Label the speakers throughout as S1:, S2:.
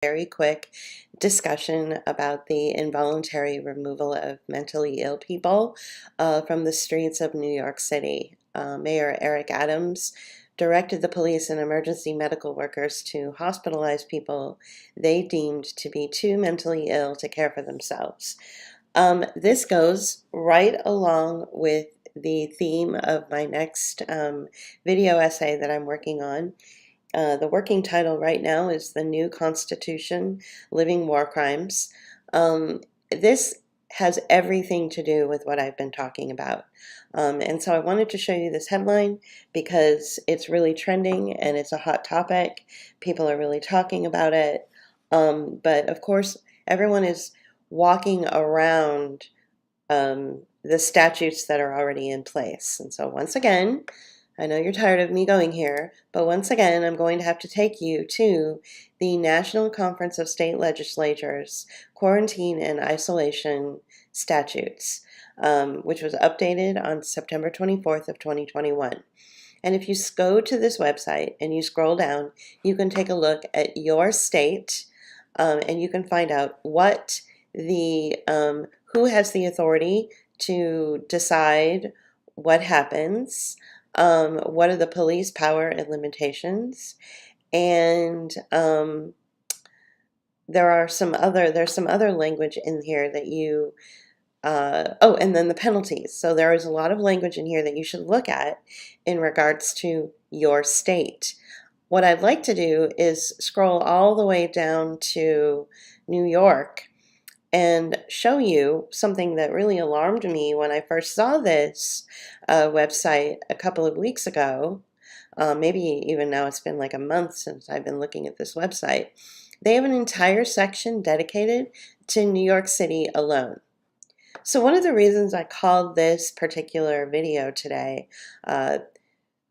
S1: very quick discussion about the involuntary removal of mentally ill people from the streets of New York City. Mayor Eric Adams directed the police and emergency medical workers to hospitalize people they deemed to be too mentally ill to care for themselves. This goes right along with the theme of my next video essay that I'm working on. The working title right now is The New Constitution, Living War Crimes. This has everything to do with what I've been talking about. And so I wanted to show you this headline because it's really trending and it's a hot topic. People are really talking about it. But of course, everyone is walking around the statutes that are already in place. And so once again, I know you're tired of me going here, but once again, I'm going to have to take you to the National Conference of State Legislatures Quarantine and Isolation Statutes, which was updated on September 24th of 2021. And if you go to this website and you scroll down, you can take a look at your state and you can find out what who has the authority to decide what happens, what are the police power and limitations, and there's some other language in here that you and then the penalties. So there is a lot of language in here that you should look at in regards to your state. What I'd like to do is scroll all the way down to New York and show you something that really alarmed me when I first saw this website a couple of weeks ago. Maybe even now it's been like a month since I've been looking at this website. They have an entire section dedicated to New York City alone. So one of the reasons I called this particular video today,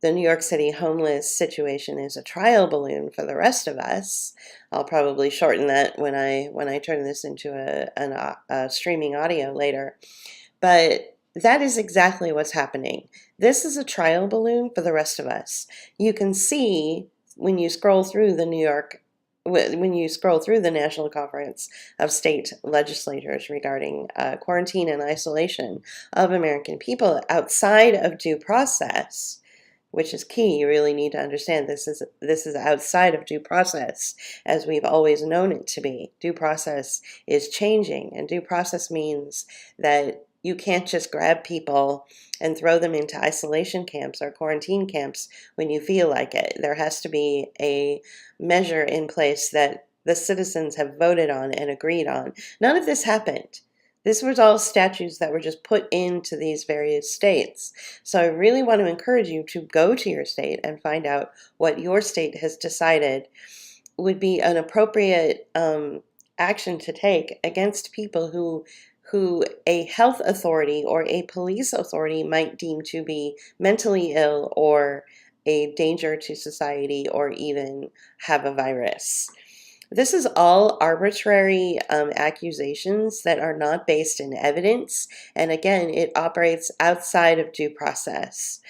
S1: the New York City homeless situation is a trial balloon for the rest of us. I'll probably shorten that when I turn this into a streaming audio later. But that is exactly what's happening. This is a trial balloon for the rest of us. You can see when you scroll through the National Conference of State Legislatures regarding quarantine and isolation of American people outside of due process, which is key. You really need to understand this is outside of due process as we've always known it to be. Due process is changing, and due process means that you can't just grab people and throw them into isolation camps or quarantine camps when you feel like it. There has to be a measure in place that the citizens have voted on and agreed on. None of this happened. This was all statutes that were just put into these various states. So I really want to encourage you to go to your state and find out what your state has decided would be an appropriate action to take against people who a health authority or a police authority might deem to be mentally ill or a danger to society or even have a virus. This is all arbitrary accusations that are not based in evidence, and again, it operates outside of due process.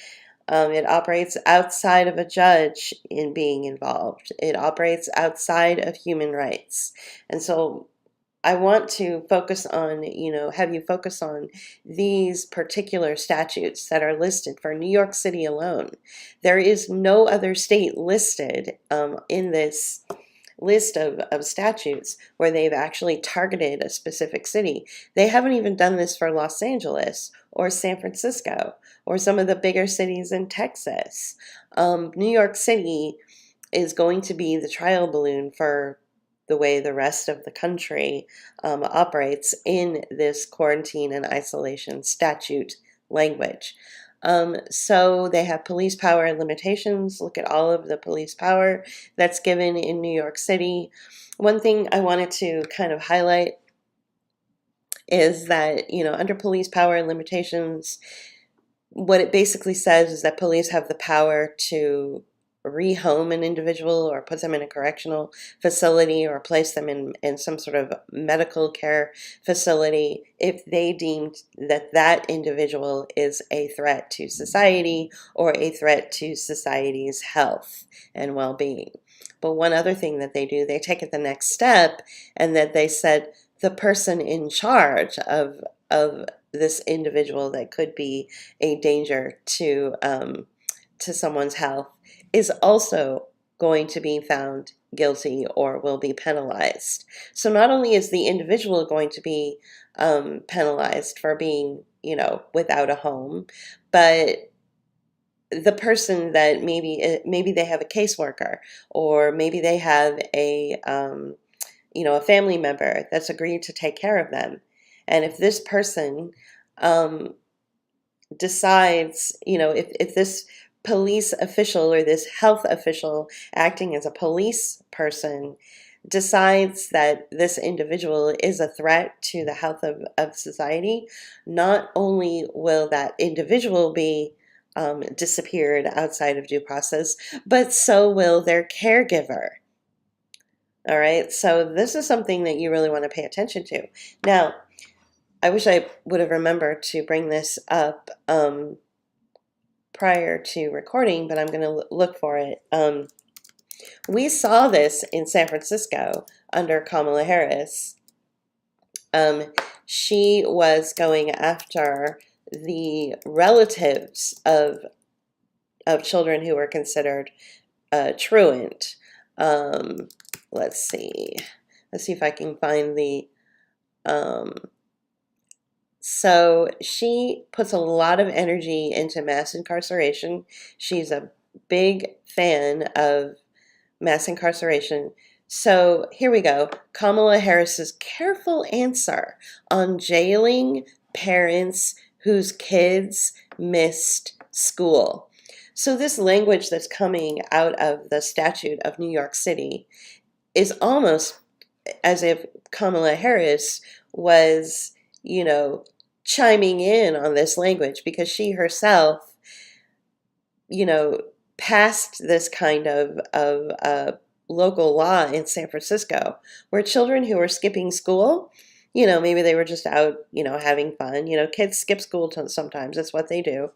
S1: It operates outside of a judge in being involved. It operates outside of human rights. And so I want to focus on, have you focus on these particular statutes that are listed for New York City alone. There is no other state listed in this list of statutes where they've actually targeted a specific city. They haven't even done this for Los Angeles or San Francisco or some of the bigger cities in Texas. New York City is going to be the trial balloon for the way the rest of the country operates in this quarantine and isolation statute language. So they have police power and limitations. Look at all of the police power that's given in New York City. One thing I wanted to kind of highlight is that, under police power and limitations, what it basically says is that police have the power to rehome an individual or put them in a correctional facility or place them in some sort of medical care facility if they deemed that that individual is a threat to society or a threat to society's health and well-being. But one other thing that they do, they take it the next step, and that they said the person in charge of this individual that could be a danger to someone's health is also going to be found guilty or will be penalized. So not only is the individual going to be penalized for being, without a home, but the person that maybe they have a caseworker, or maybe they have a family member that's agreed to take care of them. And if this person decides, if this police official or this health official acting as a police person decides that this individual is a threat to the health of society, not only will that individual be disappeared outside of due process, but so will their caregiver. All right, so this is something that you really want to pay attention to. Now, I wish I would have remembered to bring this up prior to recording, but I'm going to look for it. We saw this in San Francisco under Kamala Harris. She was going after the relatives of children who were considered truant. Let's see if I can find the so she puts a lot of energy into mass incarceration. She's a big fan of mass incarceration. So here we go. Kamala Harris's careful answer on jailing parents whose kids missed school. So this language that's coming out of the statute of New York City is almost as if Kamala Harris was, chiming in on this language, because she herself, passed this kind of local law in San Francisco, where children who were skipping school, maybe they were just out, having fun. Kids skip school sometimes. That's what they do.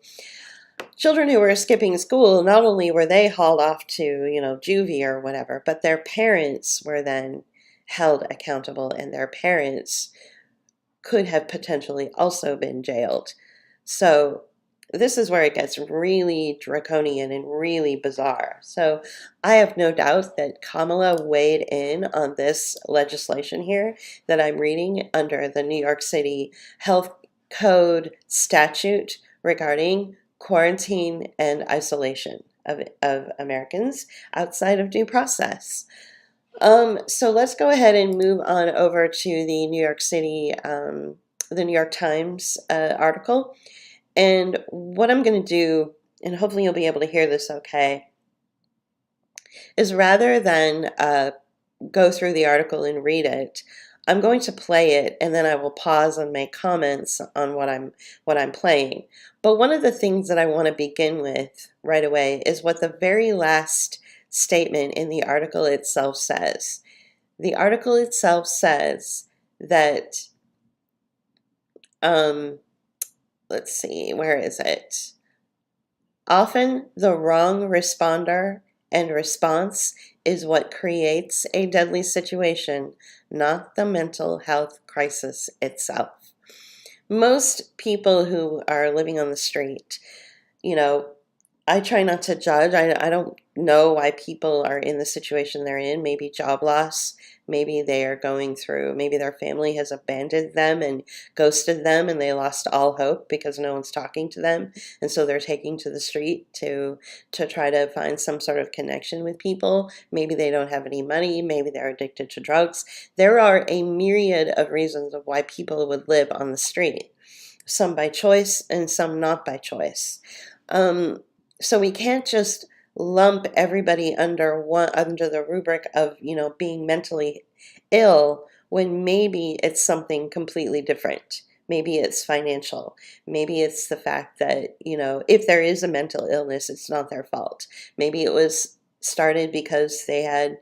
S1: Children who were skipping school, not only were they hauled off to, juvie or whatever, but their parents were then held accountable, and their parents could have potentially also been jailed. So this is where it gets really draconian and really bizarre. So I have no doubt that Kamala weighed in on this legislation here that I'm reading under the New York City Health Code statute regarding quarantine and isolation of Americans outside of due process. So let's go ahead and move on over to the New York City, the New York Times article. And what I'm going to do, and hopefully you'll be able to hear this okay, is rather than go through the article and read it, I'm going to play it, and then I will pause and make comments on what I'm playing. But one of the things that I want to begin with right away is what the very last statement in the article itself says. The article itself says that, let's see, where is it? Often the wrong responder and response is what creates a deadly situation, not the mental health crisis itself. Most people who are living on the street, I try not to judge. I don't know why people are in the situation they're in. Maybe job loss. Maybe they are going through, maybe their family has abandoned them and ghosted them, and they lost all hope because no one's talking to them. And so they're taking to the street to try to find some sort of connection with people. Maybe they don't have any money. Maybe they're addicted to drugs. There are a myriad of reasons of why people would live on the street. Some by choice and some not by choice. So we can't just lump everybody under the rubric of, being mentally ill, when maybe it's something completely different. Maybe it's financial. Maybe it's the fact that, if there is a mental illness, it's not their fault. Maybe it was started because they had,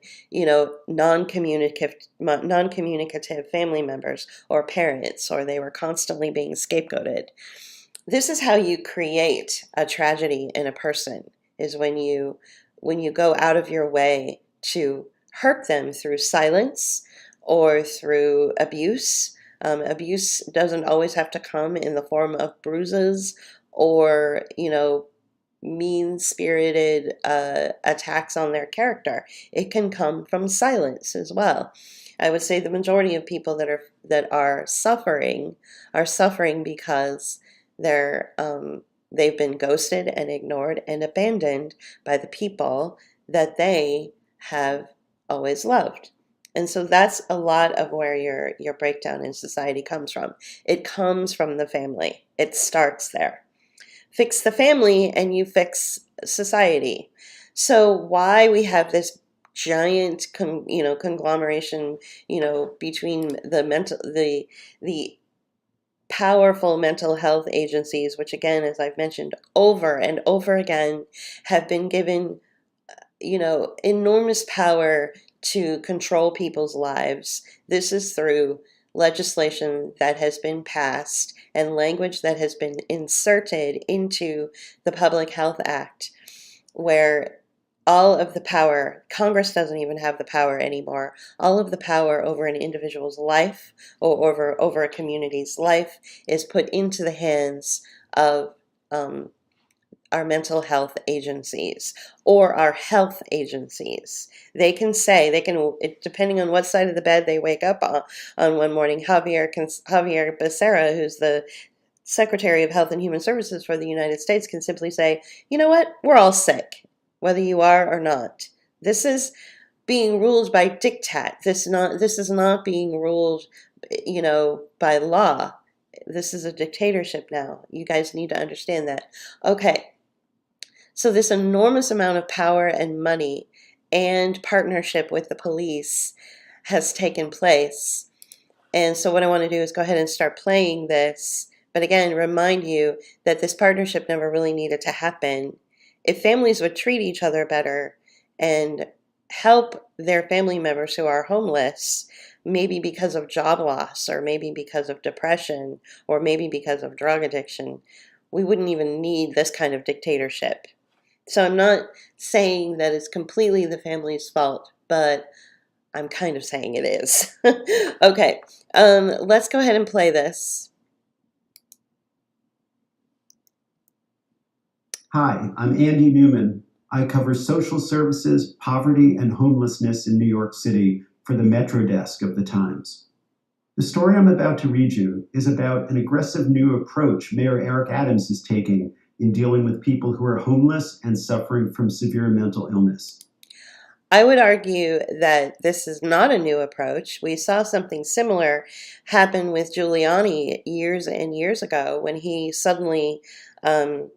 S1: non-communicative family members or parents, or they were constantly being scapegoated. This is how you create a tragedy in a person, is when you go out of your way to hurt them through silence or through abuse. Abuse doesn't always have to come in the form of bruises or, mean-spirited attacks on their character. It can come from silence as well. I would say the majority of people that are suffering because they've been ghosted and ignored and abandoned by the people that they have always loved. And so that's a lot of where your breakdown in society comes from. It comes from the family. It starts there. Fix the family and you fix society. So why we have this giant conglomeration, between the powerful mental health agencies, which again, as I've mentioned over and over again, have been given enormous power to control people's lives. This is through legislation that has been passed and language that has been inserted into the Public Health Act, where all of the power, Congress doesn't even have the power anymore, all of the power over an individual's life or over a community's life is put into the hands of our mental health agencies or our health agencies. They can depending on what side of the bed they wake up on one morning, Javier Becerra, who's the Secretary of Health and Human Services for the United States, can simply say, you know what, we're all sick, whether you are or not. This is being ruled by diktat. This is not being ruled, by law. This is a dictatorship now. You guys need to understand that. Okay. So this enormous amount of power and money and partnership with the police has taken place. And so what I want to do is go ahead and start playing this. But again, remind you that this partnership never really needed to happen. If families would treat each other better and help their family members who are homeless, maybe because of job loss or maybe because of depression or maybe because of drug addiction, we wouldn't even need this kind of dictatorship. So I'm not saying that it's completely the family's fault, but I'm kind of saying it is. Okay, let's go ahead and play this.
S2: Hi, I'm Andy Newman. I cover social services, poverty, and homelessness in New York City for the Metro Desk of the Times. The story I'm about to read you is about an aggressive new approach Mayor Eric Adams is taking in dealing with people who are homeless and suffering from severe mental illness.
S1: I would argue that this is not a new approach. We saw something similar happen with Giuliani years and years ago when he suddenly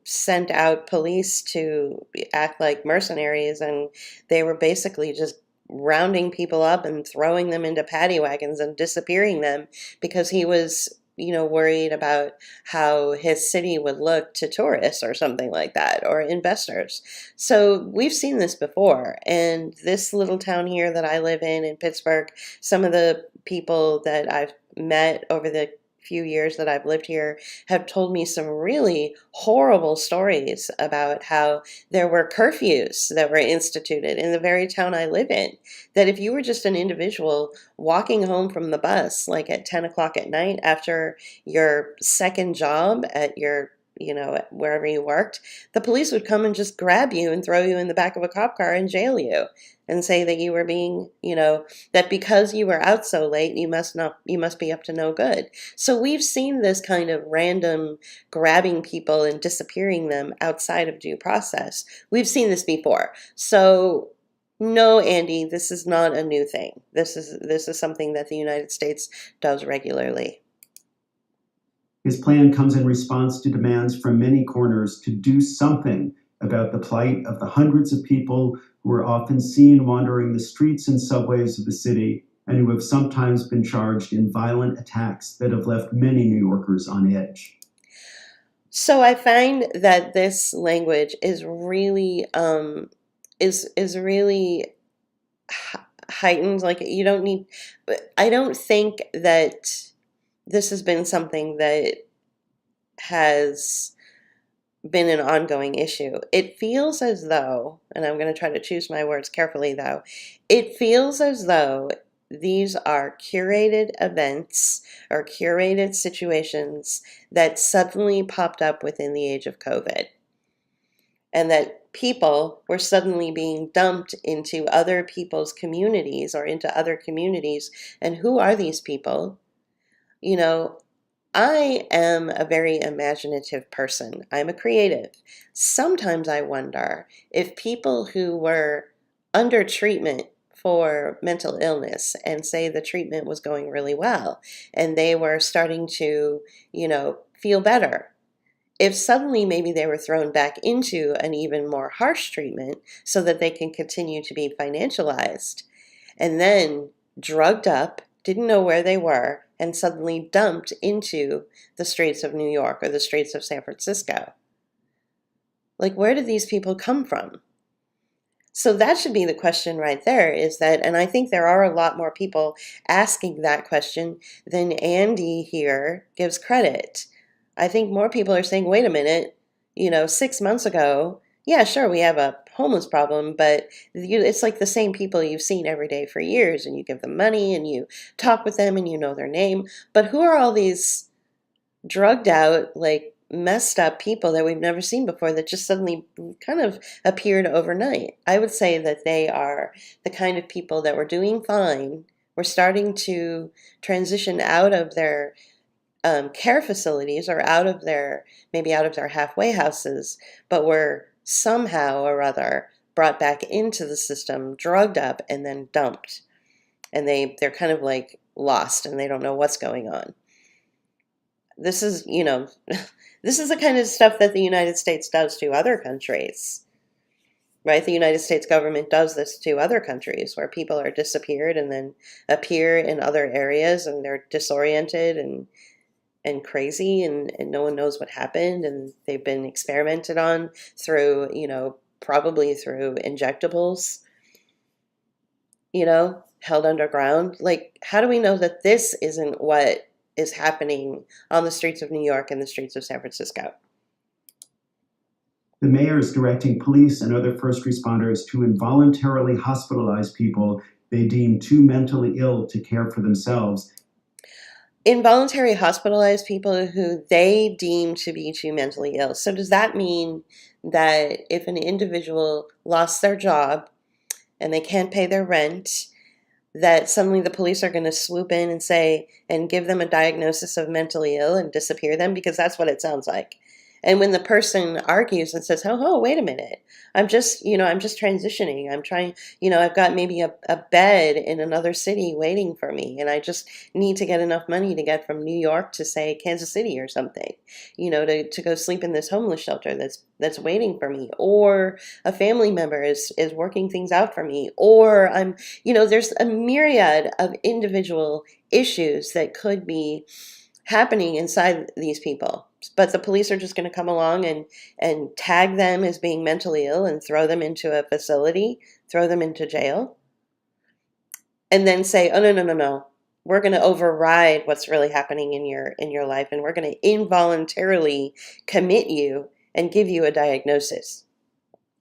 S1: sent out police to act like mercenaries, and they were basically just rounding people up and throwing them into paddy wagons and disappearing them because he was worried about how his city would look to tourists or something like that, or investors. So we've seen this before. And this little town here that I live in Pittsburgh, some of the people that I've met over the few years that I've lived here have told me some really horrible stories about how there were curfews that were instituted in the very town I live in, that if you were just an individual walking home from the bus, like at 10 o'clock at night after your second job at your wherever you worked, the police would come and just grab you and throw you in the back of a cop car and jail you and say that you were being, that because you were out so late, you must be up to no good. So we've seen this kind of random grabbing people and disappearing them outside of due process. We've seen this before. So no, Andy, this is not a new thing. This is something that the United States does regularly.
S2: His plan comes in response to demands from many corners to do something about the plight of the hundreds of people who are often seen wandering the streets and subways of the city and who have sometimes been charged in violent attacks that have left many New Yorkers on edge.
S1: So I find that this language is really heightened. Like, I don't think that this has been something that has been an ongoing issue. It feels as though, and I'm going to try to choose my words carefully though, it feels as though these are curated events or curated situations that suddenly popped up within the age of COVID, and that people were suddenly being dumped into other people's communities or into other communities. And who are these people? You know, I am a very imaginative person. I'm a creative. Sometimes I wonder if people who were under treatment for mental illness and say the treatment was going really well and they were starting to, feel better, if suddenly maybe they were thrown back into an even more harsh treatment so that they can continue to be financialized, and then drugged up, didn't know where they were, and suddenly dumped into the streets of New York or the streets of San Francisco. Like, where did these people come from? So that should be the question right there, is that, and I think there are a lot more people asking that question than Andy here gives credit. I think more people are saying, wait a minute, 6 months ago, yeah, sure, we have a homeless problem, but it's like the same people you've seen every day for years, and you give them money and you talk with them and you know their name. But who are all these drugged out, like messed up people that we've never seen before that just suddenly kind of appeared overnight? I would say that they are the kind of people that were doing fine. We're starting to transition out of their care facilities or maybe out of their halfway houses, but were somehow or other brought back into the system, drugged up, and then dumped. And they're kind of like lost and they don't know what's going on. This is, this is the kind of stuff that the United States does to other countries, right? The United States government does this to other countries where people are disappeared and then appear in other areas and they're disoriented and crazy, and no one knows what happened, and they've been experimented on through, probably through injectables, held underground. Like, how do we know that this isn't what is happening on the streets of New York and the streets of San Francisco?
S2: The mayor is directing police and other first responders to involuntarily hospitalize people they deem too mentally ill to care for themselves.
S1: Involuntary hospitalized people who they deem to be too mentally ill. So does that mean that if an individual lost their job and they can't pay their rent, that suddenly the police are going to swoop in and say, and give them a diagnosis of mentally ill and disappear them? Because that's what it sounds like. And when the person argues and says, oh, wait a minute, I'm just transitioning. I'm trying, I've got maybe a bed in another city waiting for me. And I just need to get enough money to get from New York to, say, Kansas City or something, to go sleep in this homeless shelter that's waiting for me. Or a family member is working things out for me. Or I'm, there's a myriad of individual issues that could be happening inside these people. But the police are just going to come along and tag them as being mentally ill and throw them into a facility, throw them into jail, and then say, oh, no. We're going to override what's really happening in your life, and we're going to involuntarily commit you and give you a diagnosis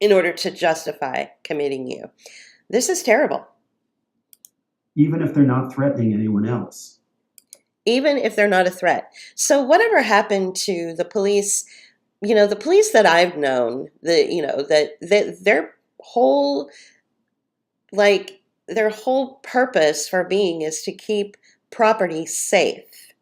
S1: in order to justify committing you. This is terrible.
S2: Even if they're not threatening anyone else.
S1: Even if they're not a threat. So whatever happened to the police, the police that I've known, that their whole purpose for being is to keep property safe.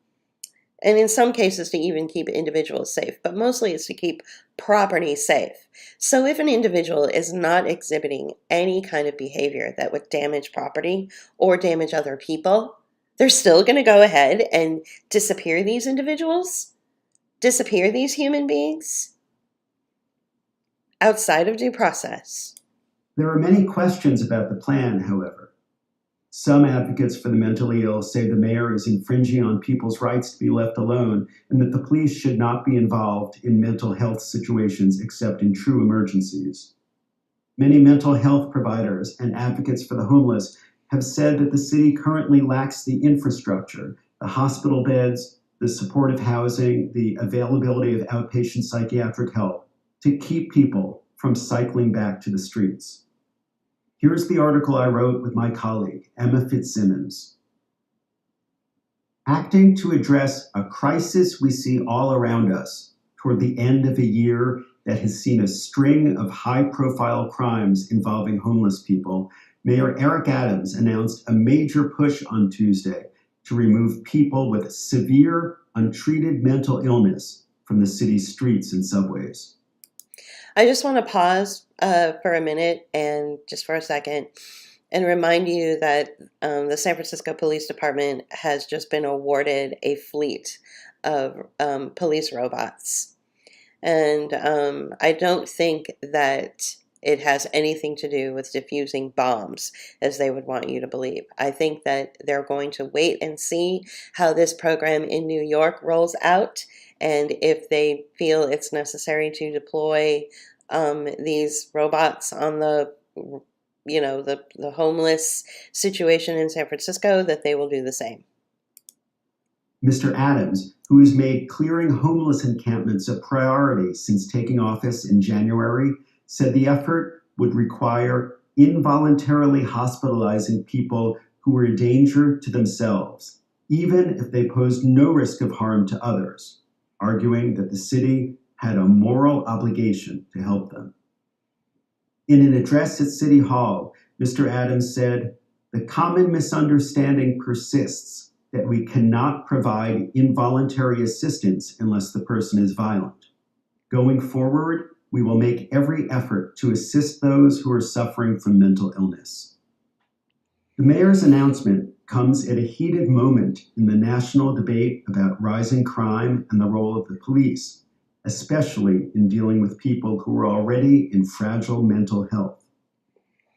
S1: And in some cases to even keep individuals safe, but mostly it's to keep property safe. So if an individual is not exhibiting any kind of behavior that would damage property or damage other people, they're still going to go ahead and disappear these individuals, disappear these human beings outside of due process.
S2: There are many questions about the plan, however. Some advocates for the mentally ill say the mayor is infringing on people's rights to be left alone and that the police should not be involved in mental health situations except in true emergencies. Many mental health providers and advocates for the homeless have said that the city currently lacks the infrastructure, the hospital beds, the supportive housing, the availability of outpatient psychiatric help. to keep people from cycling back to the streets. Here's the article I wrote with my colleague, Emma Fitzsimmons. Acting to address a crisis we see all around us toward the end of a year that has seen a string of high-profile crimes involving homeless people, Mayor Eric Adams announced a major push on Tuesday to remove people with severe, untreated mental illness from the city's streets and subways.
S1: I just want to pause for a minute and just for a second and remind you that the San Francisco Police Department has just been awarded a fleet of police robots. And I don't think that it has anything to do with diffusing bombs, as they would want you to believe. I think that they're going to wait and see how this program in New York rolls out, and if they feel it's necessary to deploy these robots on the homeless situation in San Francisco, that they will do the same.
S2: Mr. Adams, who has made clearing homeless encampments a priority since taking office in January, said the effort would require involuntarily hospitalizing people who were a danger to themselves, even if they posed no risk of harm to others, arguing that the city had a moral obligation to help them. In an address at City Hall, Mr. Adams said, "The common misunderstanding persists that we cannot provide involuntary assistance unless the person is violent. Going forward, we will make every effort to assist those who are suffering from mental illness." The mayor's announcement comes at a heated moment in the national debate about rising crime and the role of the police, especially in dealing with people who are already in fragile mental health.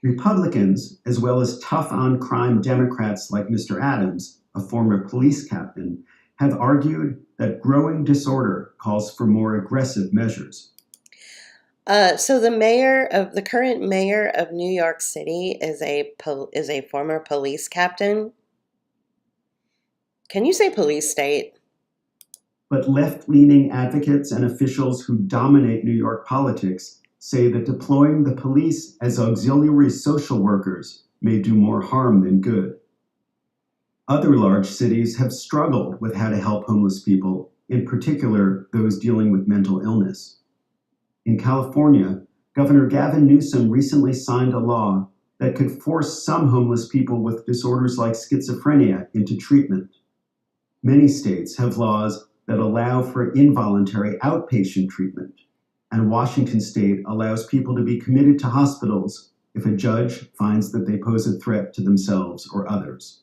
S2: Republicans, as well as tough-on-crime Democrats like Mr. Adams, a former police captain, have argued that growing disorder calls for more aggressive measures.
S1: So the current mayor of New York City is a former police captain. Can you say police state?
S2: But left-leaning advocates and officials who dominate New York politics say that deploying the police as auxiliary social workers may do more harm than good. Other large cities have struggled with how to help homeless people, in particular those dealing with mental illness. In California, Governor Gavin Newsom recently signed a law that could force some homeless people with disorders like schizophrenia into treatment. Many states have laws that allow for involuntary outpatient treatment, and Washington state allows people to be committed to hospitals if a judge finds that they pose a threat to themselves or others.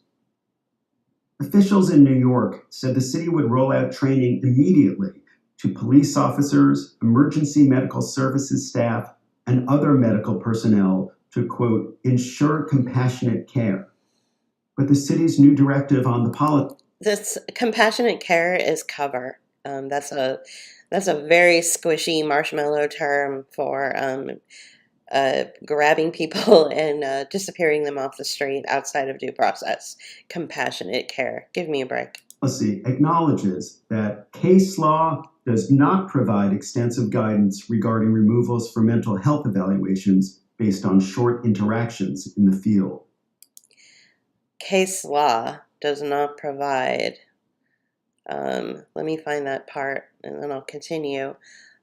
S2: Officials in New York said the city would roll out training immediately to police officers, emergency medical services staff, and other medical personnel to, quote, ensure compassionate care. But the city's new directive on the policy.
S1: This compassionate care is cover. That's a very squishy marshmallow term for grabbing people and disappearing them off the street outside of due process. Compassionate care. Give me a break.
S2: Policy acknowledges that case law does not provide extensive guidance regarding removals for mental health evaluations based on short interactions in the field.
S1: Case law does not provide, let me find that part and then I'll continue.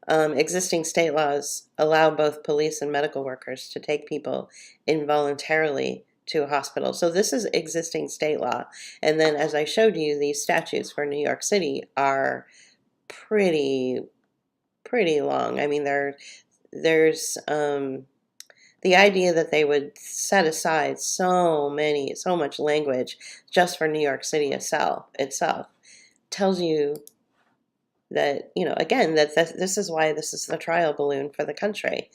S1: Existing state laws allow both police and medical workers to take people involuntarily to a hospital. So this is existing state law. And then as I showed you, these statutes for New York City are pretty long. I mean, there's the idea that they would set aside so much language just for New York City itself tells you that, again, that this is why this is the trial balloon for the country.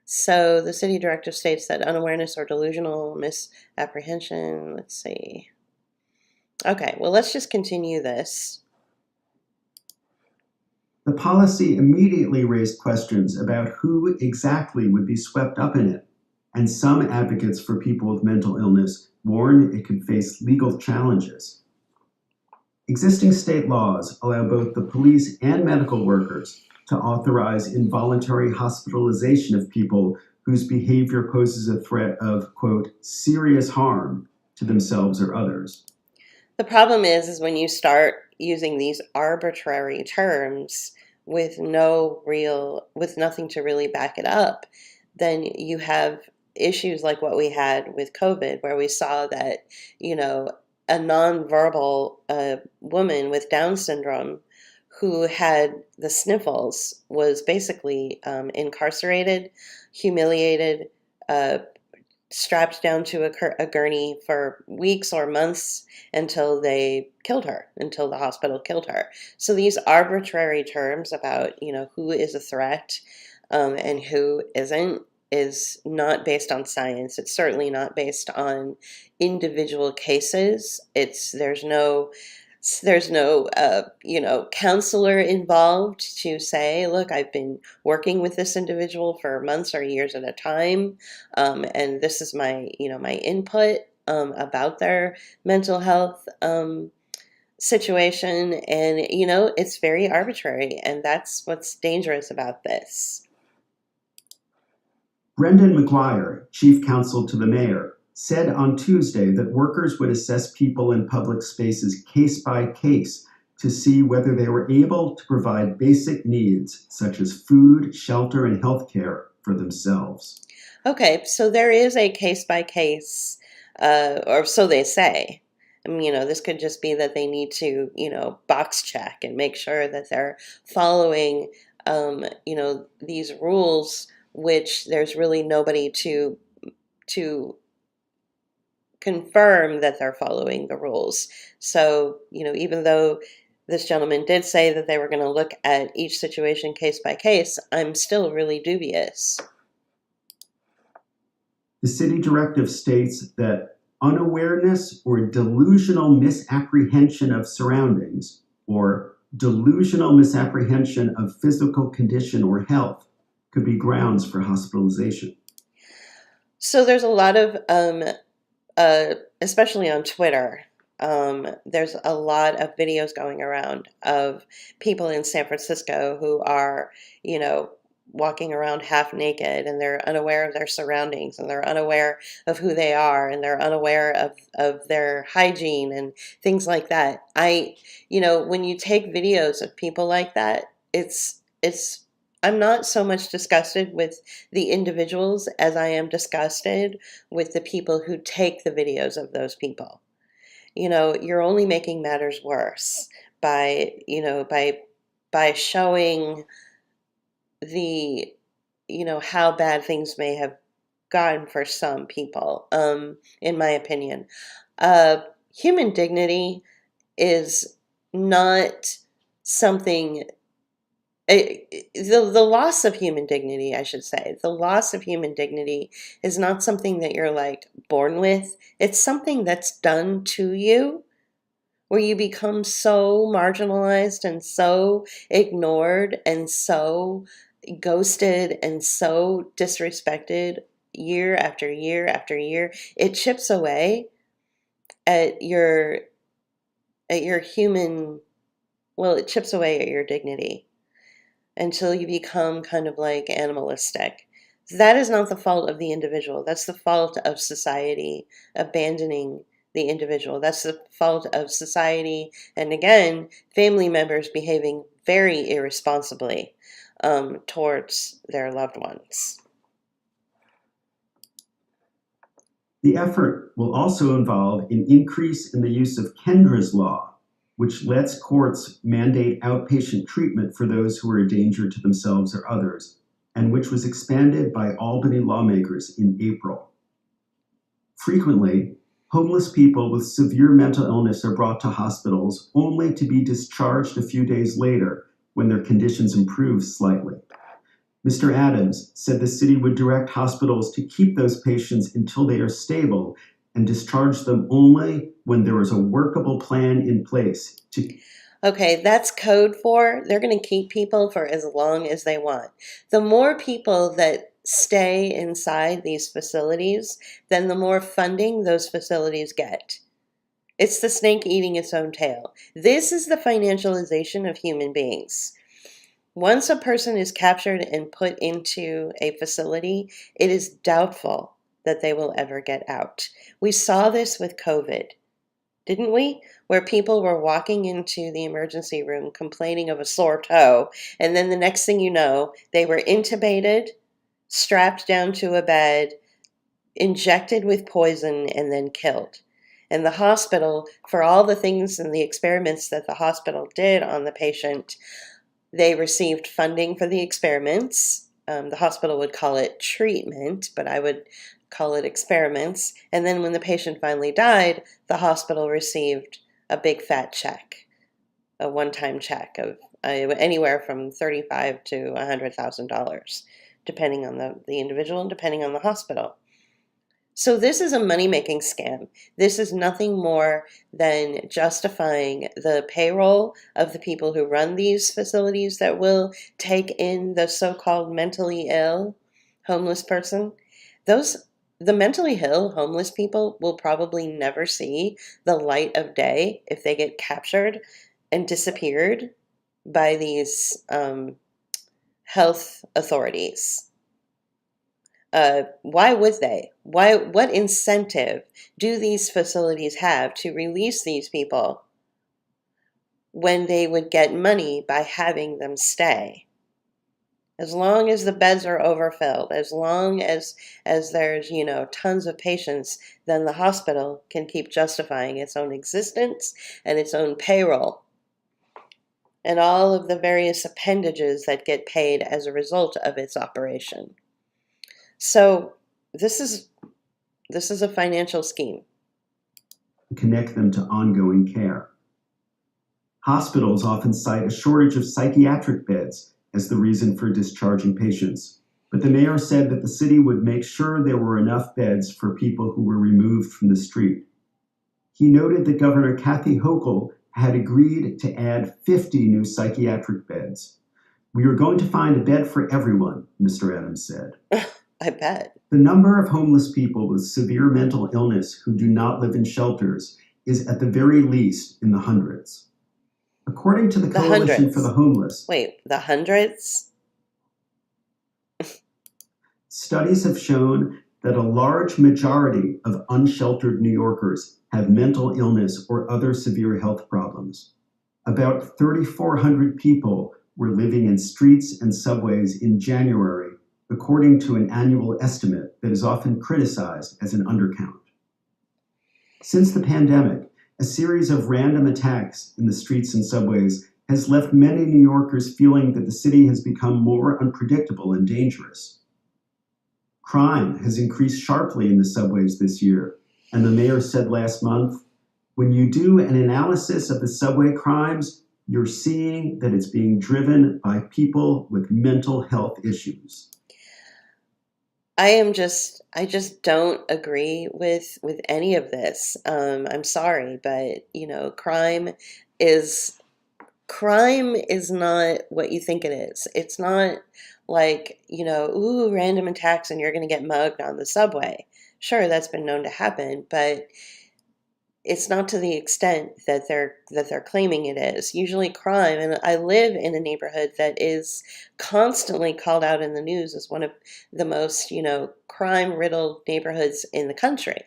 S1: So the city directive states that unawareness or delusional misapprehension, let's see. Okay, well, let's just continue this.
S2: The policy immediately raised questions about who exactly would be swept up in it, and some advocates for people with mental illness warn it could face legal challenges. Existing state laws allow both the police and medical workers to authorize involuntary hospitalization of people whose behavior poses a threat of, quote, serious harm to themselves or others.
S1: The problem is when you start using these arbitrary terms with with nothing to really back it up, then you have issues like what we had with COVID, where we saw that, a nonverbal woman with Down syndrome who had the sniffles was basically incarcerated, humiliated, uh, strapped down to a gurney for weeks or months until until the hospital killed her. So these arbitrary terms about, who is a threat and who isn't is not based on science. It's certainly not based on individual cases. There's no counselor involved to say, look, I've been working with this individual for months or years at a time, and this is my input about their mental health situation. And it's very arbitrary, and that's what's dangerous about this.
S2: Brendan McGuire, chief counsel to the mayor, said on Tuesday that workers would assess people in public spaces case by case to see whether they were able to provide basic needs such as food, shelter, and health care for themselves.
S1: Okay, so there is a case by case, or so they say. I mean, this could just be that they need to, box check and make sure that they're following, these rules, which there's really nobody to confirm that they're following the rules. So, even though this gentleman did say that they were going to look at each situation case by case, I'm still really dubious.
S2: The city directive states that unawareness or delusional misapprehension of surroundings or delusional misapprehension of physical condition or health could be grounds for hospitalization.
S1: So there's a lot of, especially on Twitter, there's a lot of videos going around of people in San Francisco who are, walking around half naked, and they're unaware of their surroundings, and they're unaware of who they are, and they're unaware of their hygiene and things like that. When you take videos of people like that, I'm not so much disgusted with the individuals as I am disgusted with the people who take the videos of those people. You're only making matters worse by showing the how bad things may have gotten for some people, in my opinion. Human dignity is not something, the loss of human dignity, I should say, the loss of human dignity is not something that you're like born with. It's something that's done to you, where you become so marginalized and so ignored and so ghosted and so disrespected year after year after year. It chips away at your human, well, it chips away at your dignity until you become kind of like animalistic. That is not the fault of the individual. That's the fault of society abandoning the individual. That's the fault of society, and again, family members behaving very irresponsibly towards their loved ones.
S2: The effort will also involve an increase in the use of Kendra's law, which lets courts mandate outpatient treatment for those who are a danger to themselves or others, and which was expanded by Albany lawmakers in April. Frequently, homeless people with severe mental illness are brought to hospitals only to be discharged a few days later when their conditions improve slightly. Mr. Adams said the city would direct hospitals to keep those patients until they are stable and discharge them only when there is a workable plan in place to...
S1: Okay, that's code for they're going to keep people for as long as they want. The more people that stay inside these facilities, then the more funding those facilities get. It's the snake eating its own tail. This is the financialization of human beings. Once a person is captured and put into a facility, it is doubtful that they will ever get out. We saw this with COVID, didn't we? Where people were walking into the emergency room complaining of a sore toe, and then the next thing you know, they were intubated, strapped down to a bed, injected with poison, and then killed. And the hospital, for all the things and the experiments that the hospital did on the patient, they received funding for the experiments. The hospital would call it treatment, but I would call it experiments. And then when the patient finally died, the hospital received a big fat check, a one-time check of anywhere from $35,000 to $100,000, depending on the individual and depending on the hospital. So this is a money-making scam. This is nothing more than justifying the payroll of the people who run these facilities that will take in the so-called mentally ill homeless person. The mentally ill homeless people will probably never see the light of day if they get captured and disappeared by these health authorities. Why would they? What incentive do these facilities have to release these people when they would get money by having them stay? As long as the beds are overfilled, as long as there's, tons of patients, then the hospital can keep justifying its own existence and its own payroll and all of the various appendages that get paid as a result of its operation. So this is a financial scheme.
S2: Connect them to ongoing care. Hospitals often cite a shortage of psychiatric beds as the reason for discharging patients, but the mayor said that the city would make sure there were enough beds for people who were removed from the street. He noted that Governor Kathy Hochul had agreed to add 50 new psychiatric beds. "We are going to find a bed for everyone," Mr. Adams said.
S1: I bet.
S2: The number of homeless people with severe mental illness who do not live in shelters is at the very least in the hundreds. According to the Coalition
S1: hundreds.
S2: for the Homeless,
S1: Wait, the hundreds?
S2: studies have shown that a large majority of unsheltered New Yorkers have mental illness or other severe health problems. About 3,400 people were living in streets and subways in January, according to an annual estimate that is often criticized as an undercount. Since the pandemic, a series of random attacks in the streets and subways has left many New Yorkers feeling that the city has become more unpredictable and dangerous. Crime has increased sharply in the subways this year, and the mayor said last month, "When you do an analysis of the subway crimes, you're seeing that it's being driven by people with mental health issues."
S1: I just don't agree with any of this. I'm sorry, but is crime is not what you think it is. It's not like, ooh, random attacks and you're going to get mugged on the subway. Sure, that's been known to happen, but it's not to the extent that they're claiming it is. Usually crime, and I live in a neighborhood that is constantly called out in the news as one of the most, crime-riddled neighborhoods in the country.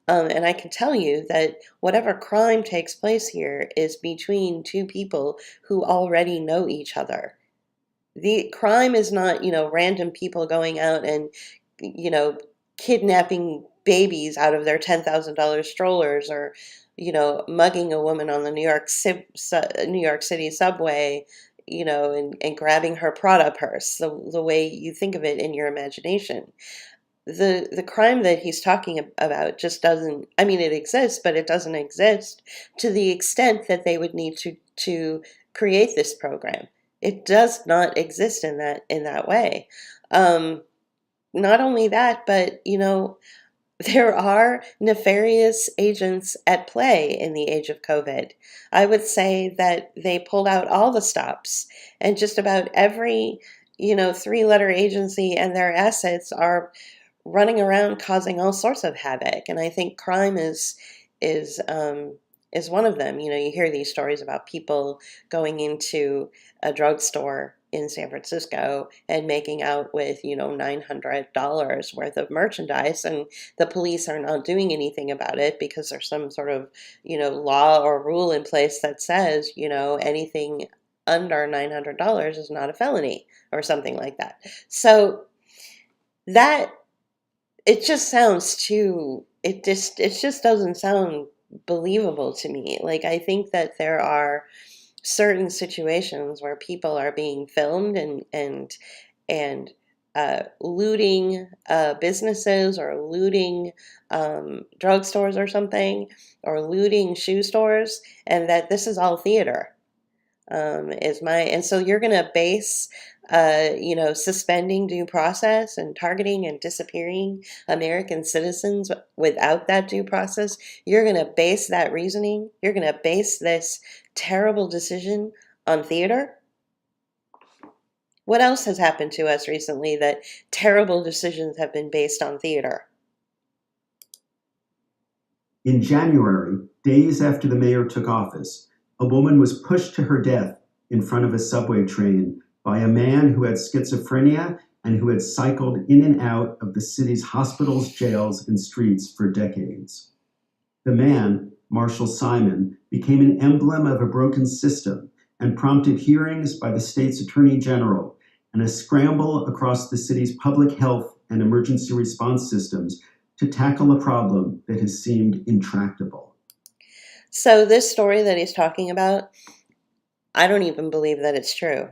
S1: And I can tell you that whatever crime takes place here is between two people who already know each other. The crime is not, random people going out and, you know, kidnapping babies out of their $10,000 strollers or, mugging a woman on the New York City subway, and grabbing her Prada purse, the way you think of it in your imagination. The crime that he's talking about just doesn't, I mean, it exists, but it doesn't exist to the extent that they would need to create this program. It does not exist in that way. Not only that, but there are nefarious agents at play in the age of COVID. I would say that they pulled out all the stops, and just about every three-letter agency and their assets are running around causing all sorts of havoc. And I think crime is is one of them. You hear these stories about people going into a drugstore in San Francisco and making out with, $900 worth of merchandise, and the police are not doing anything about it because there's some sort of, law or rule in place that says, anything under $900 is not a felony or something like that. So that it just sounds too it just doesn't sound believable to me. Like, I think that there are certain situations where people are being filmed and looting businesses, or looting drugstores or something, or looting shoe stores, and that this is all theater. And so you're going to base, suspending due process and targeting and disappearing American citizens without that due process. You're going to base that reasoning. You're going to base this terrible decision on theater. What else has happened to us recently that terrible decisions have been based on theater?
S2: In January, days after the mayor took office, a woman was pushed to her death in front of a subway train by a man who had schizophrenia and who had cycled in and out of the city's hospitals, jails, and streets for decades. The man, Marshall Simon, became an emblem of a broken system and prompted hearings by the state's attorney general and a scramble across the city's public health and emergency response systems to tackle a problem that has seemed intractable.
S1: So this story that he's talking about, I don't even believe that it's true.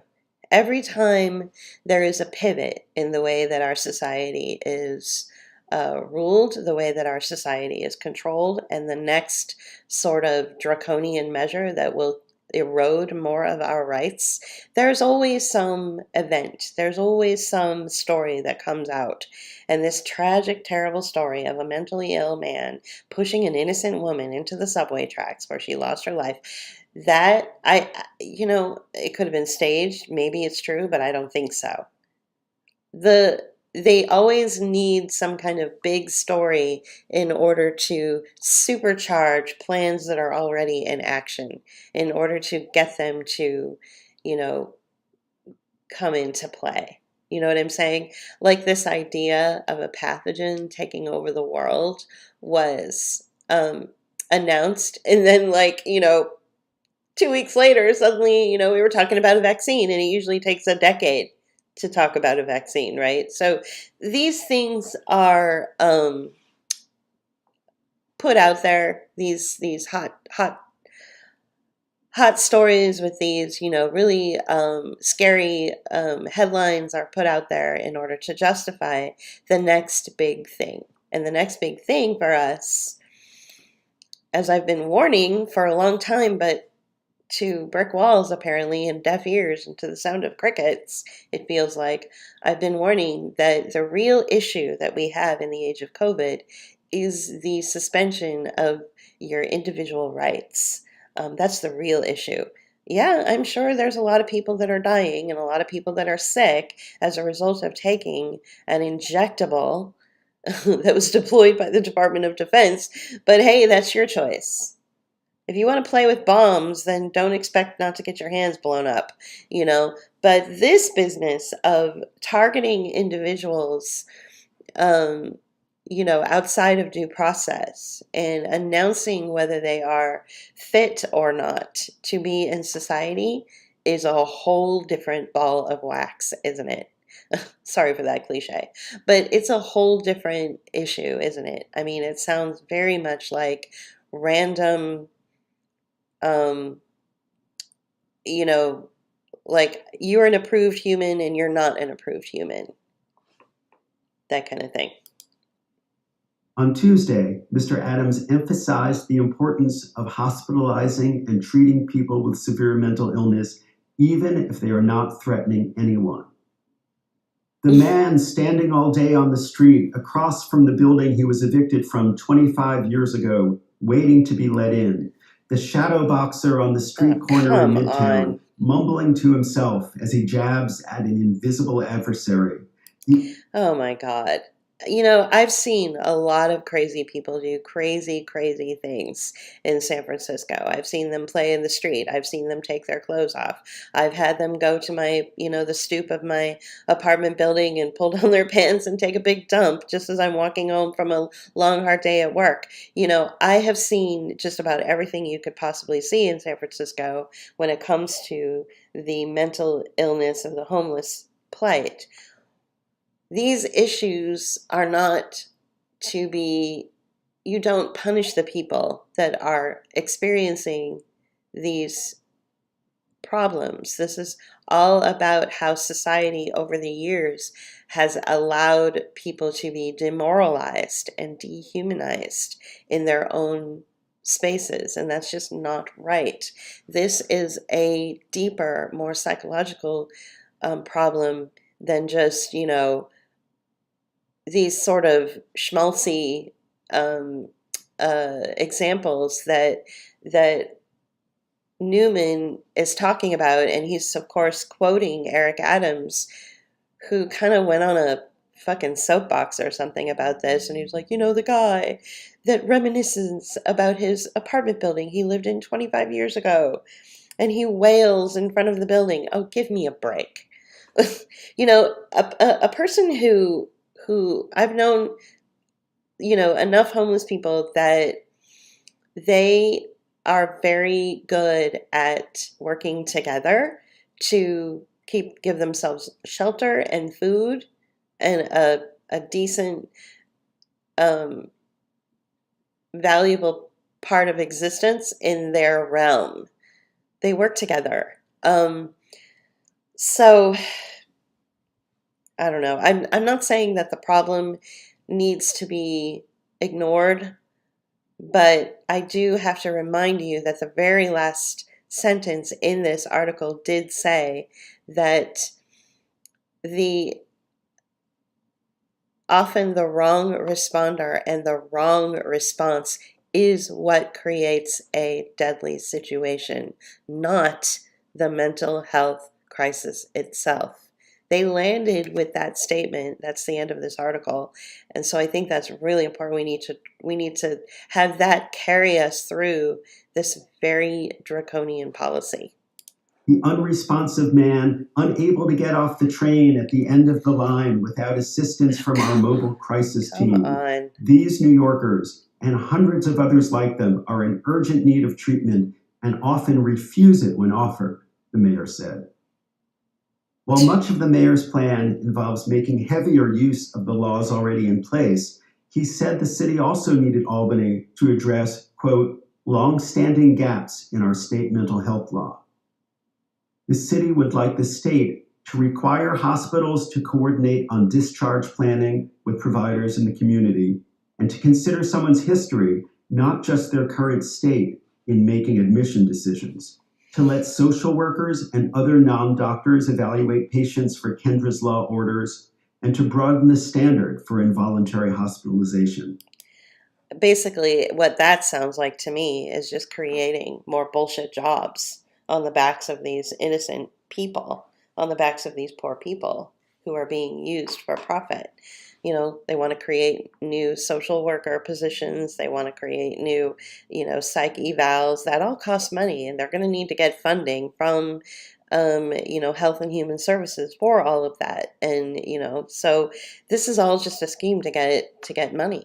S1: Every time there is a pivot in the way that our society is ruled, the way that our society is controlled, and the next sort of draconian measure that will erode more of our rights, there's always some event. There's always some story that comes out. And this tragic, terrible story of a mentally ill man pushing an innocent woman into the subway tracks where she lost her life, that it could have been staged. Maybe it's true, but I don't think so. They always need some kind of big story in order to supercharge plans that are already in action, in order to get them to, come into play. You know what I'm saying? Like, this idea of a pathogen taking over the world was announced, and then 2 weeks later, suddenly, we were talking about a vaccine, and it usually takes a decade to talk about a vaccine, right? So these things are put out there. These hot stories with these, really scary headlines are put out there in order to justify the next big thing. And the next big thing for us, as I've been warning for a long time, but to brick walls apparently, and deaf ears, and to the sound of crickets, it feels like I've been warning that the real issue that we have in the age of COVID is the suspension of your individual rights. That's the real issue. Yeah, I'm sure there's a lot of people that are dying and a lot of people that are sick as a result of taking an injectable that was deployed by the Department of Defense, but hey, that's your choice. If you want to play with bombs, then don't expect not to get your hands blown up, But this business of targeting individuals, outside of due process and announcing whether they are fit or not to be in society is a whole different ball of wax, isn't it? Sorry for that cliche, but it's a whole different issue, isn't it? I mean, it sounds very much like random, like you're an approved human and you're not an approved human. That kind of thing.
S2: On Tuesday, Mr. Adams emphasized the importance of hospitalizing and treating people with severe mental illness, even if they are not threatening anyone. The man standing all day on the street across from the building he was evicted from 25 years ago, waiting to be let in. The shadow boxer on the street corner in Midtown, mumbling to himself as he jabs at an invisible adversary.
S1: Oh my God. I've seen a lot of crazy people do crazy, crazy things in San Francisco. I've seen them play in the street. I've seen them take their clothes off. I've had them go to the stoop of my apartment building and pull down their pants and take a big dump just as I'm walking home from a long, hard day at work. I have seen just about everything you could possibly see in San Francisco when it comes to the mental illness of the homeless plight. These issues are not to be, you don't punish the people that are experiencing these problems. This is all about how society over the years has allowed people to be demoralized and dehumanized in their own spaces, and that's just not right. This is a deeper, more psychological problem than just, these sort of schmaltzy um, examples that Newman is talking about, and he's of course quoting Eric Adams, who kind of went on a fucking soapbox or something about this, and he was like, the guy that reminisces about his apartment building he lived in 25 years ago, and he wails in front of the building. Oh, give me a break. A person who I've known, enough homeless people that they are very good at working together to give themselves shelter and food and a decent, um, valuable part of existence in their realm. They work together. So I don't know. I'm not saying that the problem needs to be ignored, but I do have to remind you that the very last sentence in this article did say that the often the wrong responder and the wrong response is what creates a deadly situation, not the mental health crisis itself. They landed with that statement. That's the end of this article. And so I think that's really important. We need to have that carry us through this very draconian policy.
S2: The unresponsive man, unable to get off the train at the end of the line without assistance from our mobile crisis
S1: Come
S2: team.
S1: on.
S2: These New Yorkers and hundreds of others like them are in urgent need of treatment and often refuse it when offered, the mayor said. While much of the mayor's plan involves making heavier use of the laws already in place, he said the city also needed Albany to address, quote, long-standing gaps in our state mental health law. The city would like the state to require hospitals to coordinate on discharge planning with providers in the community and to consider someone's history, not just their current state, in making admission decisions. To let social workers and other non-doctors evaluate patients for Kendra's law orders, and to broaden the standard for involuntary hospitalization.
S1: Basically, what that sounds like to me is just creating more bullshit jobs on the backs of these innocent people, on the backs of these poor people who are being used for profit. They want to create new social worker positions. They want to create new, psych evals. That all costs money, and they're going to need to get funding from, Health and Human Services for all of that. And so this is all just a scheme to get money.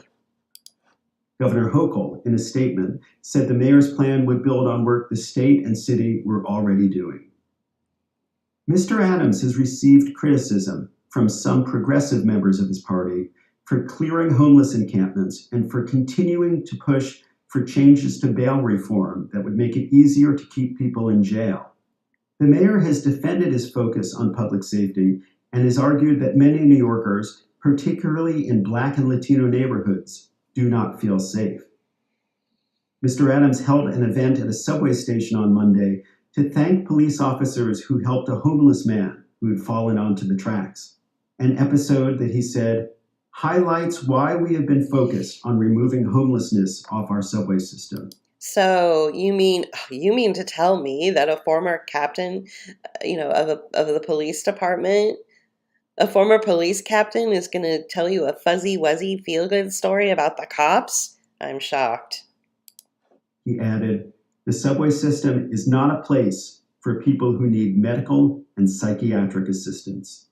S2: Governor Hochul, in a statement, said the mayor's plan would build on work the state and city were already doing. Mr. Adams has received criticism from some progressive members of his party for clearing homeless encampments and for continuing to push for changes to bail reform that would make it easier to keep people in jail. The mayor has defended his focus on public safety and has argued that many New Yorkers, particularly in Black and Latino neighborhoods, do not feel safe. Mr. Adams held an event at a subway station on Monday to thank police officers who helped a homeless man who had fallen onto the tracks. An episode that he said highlights why we have been focused on removing homelessness off our subway system.
S1: So you mean to tell me that a former captain, of the police department A former police captain is going to tell you a fuzzy wuzzy feel good story about the cops? I'm shocked.
S2: He added, the subway system is not a place for people who need medical and psychiatric assistance.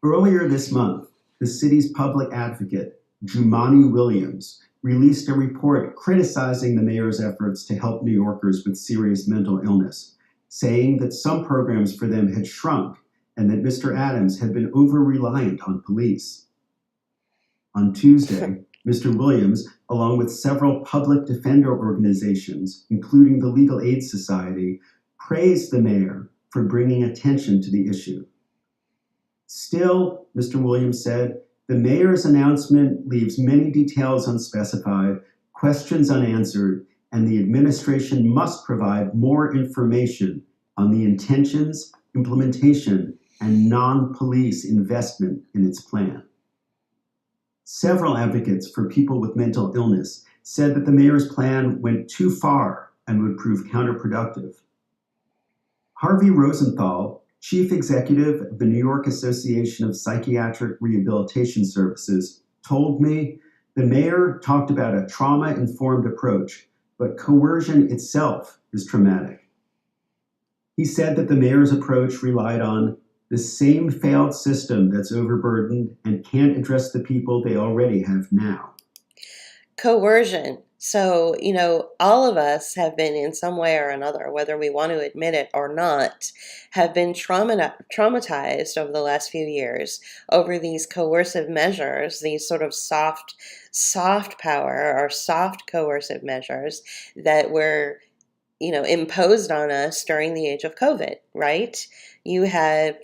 S2: Earlier this month, the city's public advocate, Jumani Williams, released a report criticizing the mayor's efforts to help New Yorkers with serious mental illness, saying that some programs for them had shrunk and that Mr. Adams had been over-reliant on police. On Tuesday, Mr. Williams, along with several public defender organizations, including the Legal Aid Society, praised the mayor for bringing attention to the issue. Still, Mr. Williams said, the mayor's announcement leaves many details unspecified, questions unanswered, and the administration must provide more information on the intentions, implementation, and non-police investment in its plan. Several advocates for people with mental illness said that the mayor's plan went too far and would prove counterproductive. Harvey Rosenthal, chief executive of the New York Association of Psychiatric Rehabilitation Services, told me the mayor talked about a trauma-informed approach, but coercion itself is traumatic. He said that the mayor's approach relied on the same failed system that's overburdened and can't address the people they already have now.
S1: Coercion. So, all of us have been in some way or another, whether we want to admit it or not, have been traumatized over the last few years over these coercive measures, these sort of soft power or soft coercive measures that were imposed on us during the age of COVID, right? You have,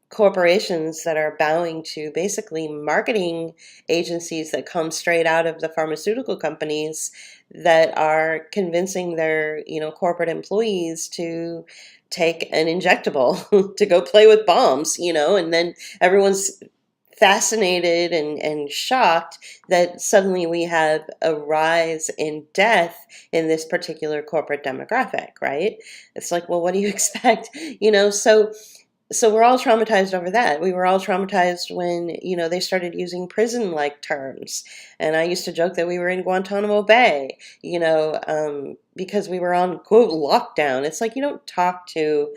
S1: corporations that are bowing to basically marketing agencies that come straight out of the pharmaceutical companies that are convincing their, corporate employees to take an injectable to go play with bombs, and then everyone's fascinated and shocked that suddenly we have a rise in death in this particular corporate demographic, right? It's like, well, what do you expect? So we're all traumatized over that. We were all traumatized when, they started using prison-like terms. And I used to joke that we were in Guantanamo Bay, because we were on, quote, lockdown. It's like you don't talk to,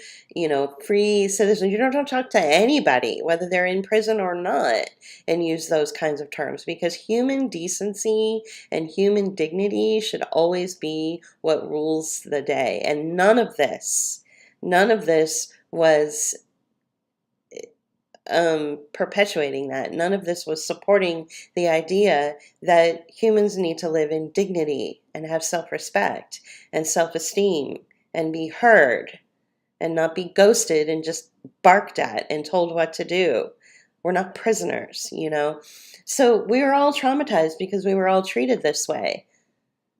S1: free citizens. You don't talk to anybody, whether they're in prison or not, and use those kinds of terms. Because human decency and human dignity should always be what rules the day. And none of this was perpetuating that. None of this was supporting the idea that humans need to live in dignity and have self-respect and self-esteem and be heard and not be ghosted and just barked at and told what to do. We're not prisoners, So we were all traumatized because we were all treated this way.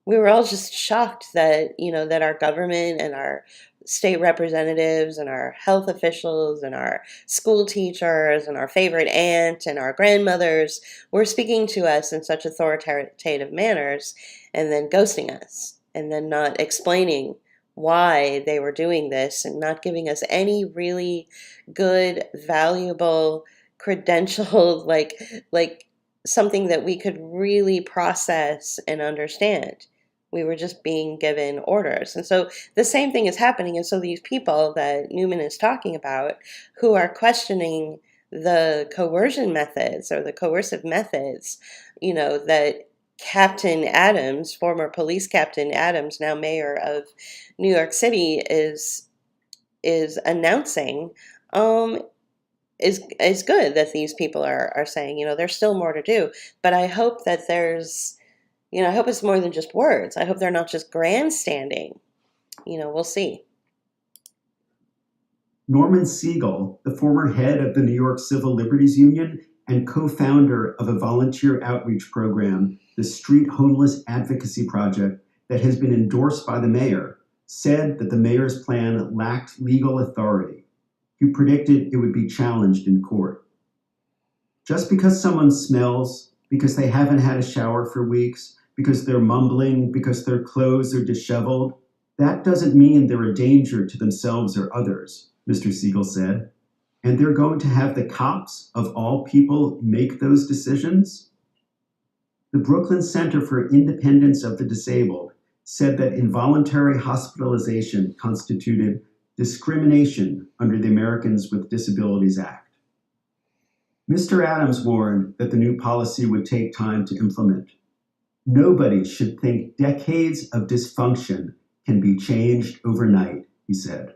S1: We were all just shocked that, that our government and our state representatives and our health officials and our school teachers and our favorite aunt and our grandmothers were speaking to us in such authoritative manners and then ghosting us and then not explaining why they were doing this and not giving us any really good, valuable, credentialed, like something that we could really process and understand. We were just being given orders. And so the same thing is happening. And so these people that Newman is talking about who are questioning the coercion methods or the coercive methods, that Captain Adams, former police captain Adams, now mayor of New York City, is announcing, is good that these people are saying, there's still more to do. But I hope that I hope it's more than just words. I hope they're not just grandstanding. We'll see.
S2: Norman Siegel, the former head of the New York Civil Liberties Union and co-founder of a volunteer outreach program, the Street Homeless Advocacy Project, that has been endorsed by the mayor, said that the mayor's plan lacked legal authority. He predicted it would be challenged in court. Just because someone smells, because they haven't had a shower for weeks, because they're mumbling, because their clothes are disheveled, that doesn't mean they're a danger to themselves or others, Mr. Siegel said. And they're going to have the cops, of all people, make those decisions? The Brooklyn Center for Independence of the Disabled said that involuntary hospitalization constituted discrimination under the Americans with Disabilities Act. Mr. Adams warned that the new policy would take time to implement. Nobody should think decades of dysfunction can be changed overnight, he said.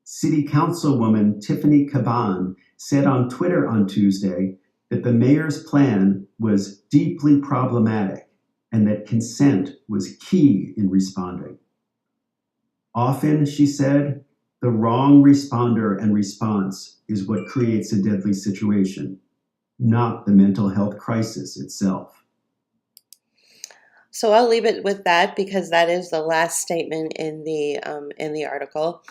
S2: City Councilwoman Tiffany Caban said on Twitter on Tuesday that the mayor's plan was deeply problematic and that consent was key in responding. Often, she said, the wrong responder and response is what creates a deadly situation, not the mental health crisis itself.
S1: So I'll leave it with that because that is the last statement in the article.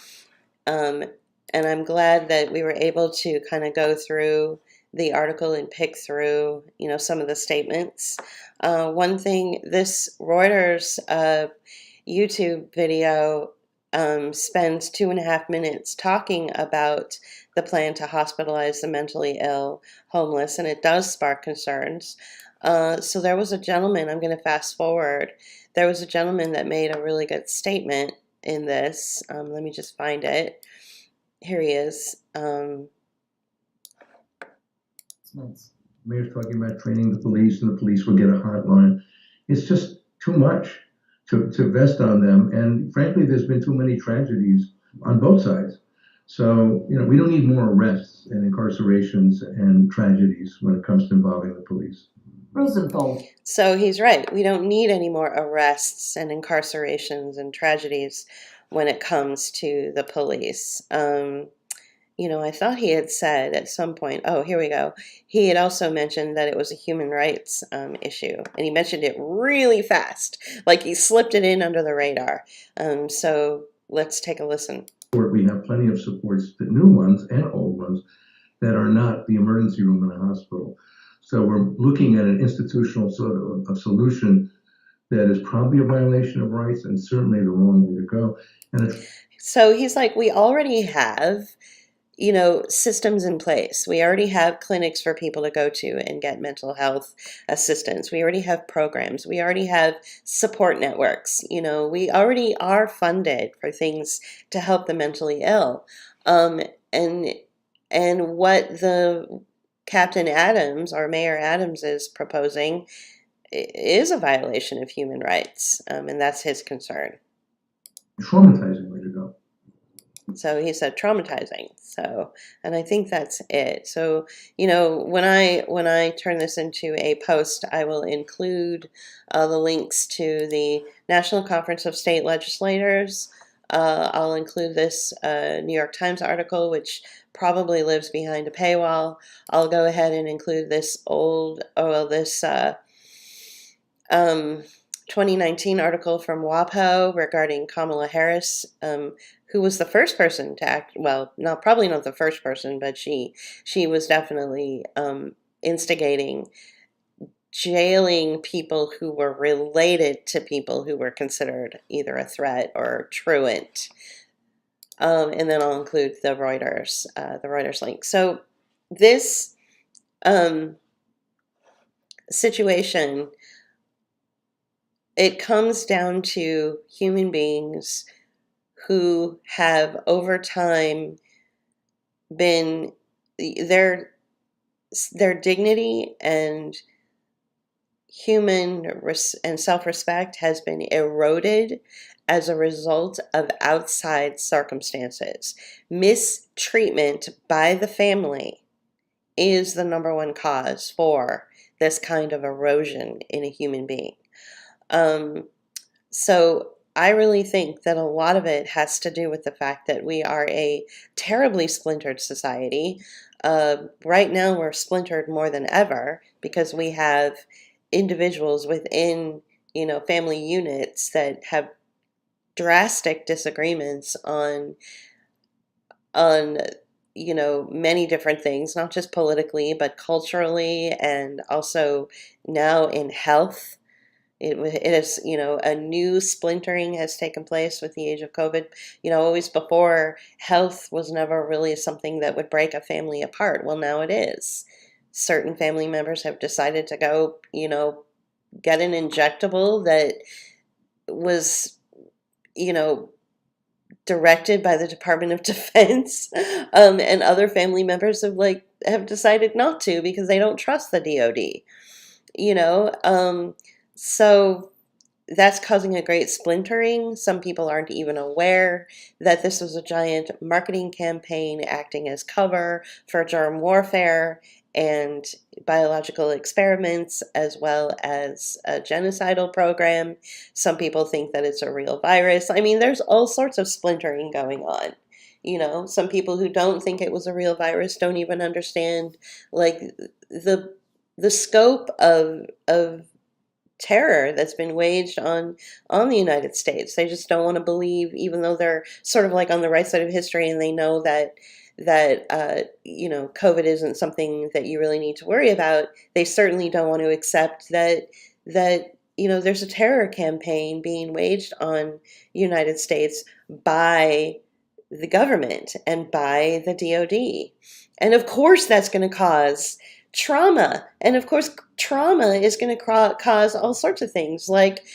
S1: And I'm glad that we were able to kind of go through the article and pick through, some of the statements. One thing, this Reuters YouTube video spends 2.5 minutes talking about the plan to hospitalize the mentally ill, homeless, and it does spark concerns. So there was a gentleman, I'm going to fast forward, there was a gentleman that made a really good statement in this. Let me just find it. Here he is.
S3: Mayor's talking about training the police, and the police will get a hotline. It's just too much to vest on them. And frankly, there's been too many tragedies on both sides. So, we don't need more arrests and incarcerations and tragedies when it comes to involving the police.
S4: Rosenthal.
S1: So he's right. We don't need any more arrests and incarcerations and tragedies when it comes to the police. I thought he had said at some point, oh, here we go. He had also mentioned that it was a human rights issue. And he mentioned it really fast, like he slipped it in under the radar. So let's take a listen.
S3: We have plenty of supports, the new ones and old ones, that are not the emergency room in a hospital. So we're looking at an institutional sort of a solution that is probably a violation of rights and certainly the wrong way to go.
S1: So he's like, we already have systems in place. We already have clinics for people to go to and get mental health assistance. We already have programs. We already have support networks. We already are funded for things to help the mentally ill. And what the Captain Adams or Mayor Adams is proposing is a violation of human rights. And that's his concern.
S3: Traumatizing way to go.
S1: So he said traumatizing. So, and I think that's it. So, when I turn this into a post, I will include the links to the National Conference of State Legislators. I'll include this New York Times article, which probably lives behind a paywall. I'll go ahead and include this 2019 article from WAPO regarding Kamala Harris, who was the first person to act, well, probably not the first person, but she was definitely instigating jailing people who were related to people who were considered either a threat or truant. And then I'll include the Reuters link. So this situation, it comes down to human beings who have over time been, their dignity and human and self-respect has been eroded as a result of outside circumstances. Mistreatment by the family is the number one cause for this kind of erosion in a human being. So I really think that a lot of it has to do with the fact that we are a terribly splintered society. Right now we're splintered more than ever because we have individuals within, family units that have drastic disagreements on many different things, not just politically, but culturally, and also now in health. It is, a new splintering has taken place with the age of COVID. Always before, health was never really something that would break a family apart. Well, now it is. Certain family members have decided to go, get an injectable that was, you know, directed by the Department of Defense, and other family members have decided not to because they don't trust the DoD. You know, so that's causing a great splintering. Some people aren't even aware that this was a giant marketing campaign acting as cover for germ warfare and biological experiments, as well as a genocidal program. Some people think that it's a real virus. I mean, there's all sorts of splintering going on. Some people who don't think it was a real virus don't even understand like the scope of terror that's been waged on the United States. They just don't want to believe, even though they're sort of like on the right side of history and they know that COVID isn't something that you really need to worry about. They certainly don't want to accept that there's a terror campaign being waged on the United States by the government and by the DoD. And of course that's going to cause trauma. And of course, trauma is going to cause all sorts of things like,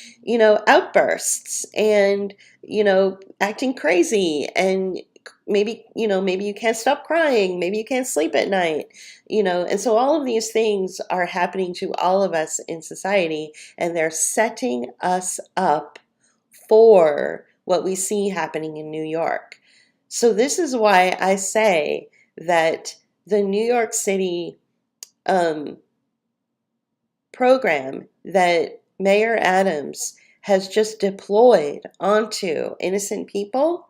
S1: outbursts and, acting crazy. And maybe you can't stop crying. Maybe you can't sleep at night, And so all of these things are happening to all of us in society, and they're setting us up for what we see happening in New York. So this is why I say that the New York City program that Mayor Adams has just deployed onto innocent people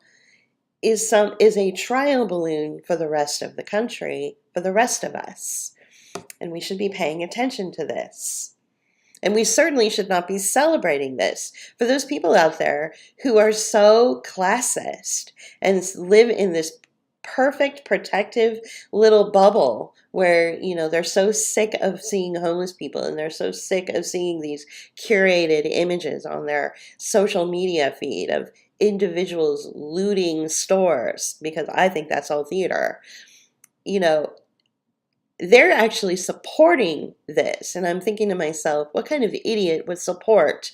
S1: is a trial balloon for the rest of the country, for the rest of us. And we should be paying attention to this. And we certainly should not be celebrating this. For those people out there who are so classist and live in this perfect protective little bubble where they're so sick of seeing homeless people and they're so sick of seeing these curated images on their social media feed of individuals looting stores, because I think that's all theater. They're actually supporting this, and I'm thinking to myself, what kind of idiot would support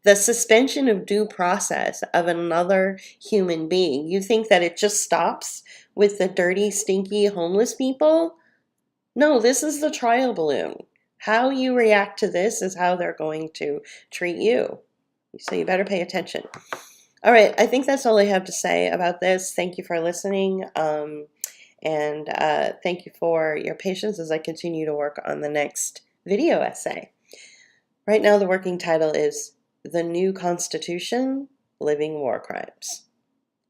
S1: the suspension of due process of another human being? You think that it just stops with the dirty, stinky, homeless people? No, this is the trial balloon. How you react to this is how they're going to treat you. So you better pay attention. All right, I think that's all I have to say about this. Thank you for listening. And thank you for your patience as I continue to work on the next video essay. Right now, the working title is The New Constitution, Living War Crimes.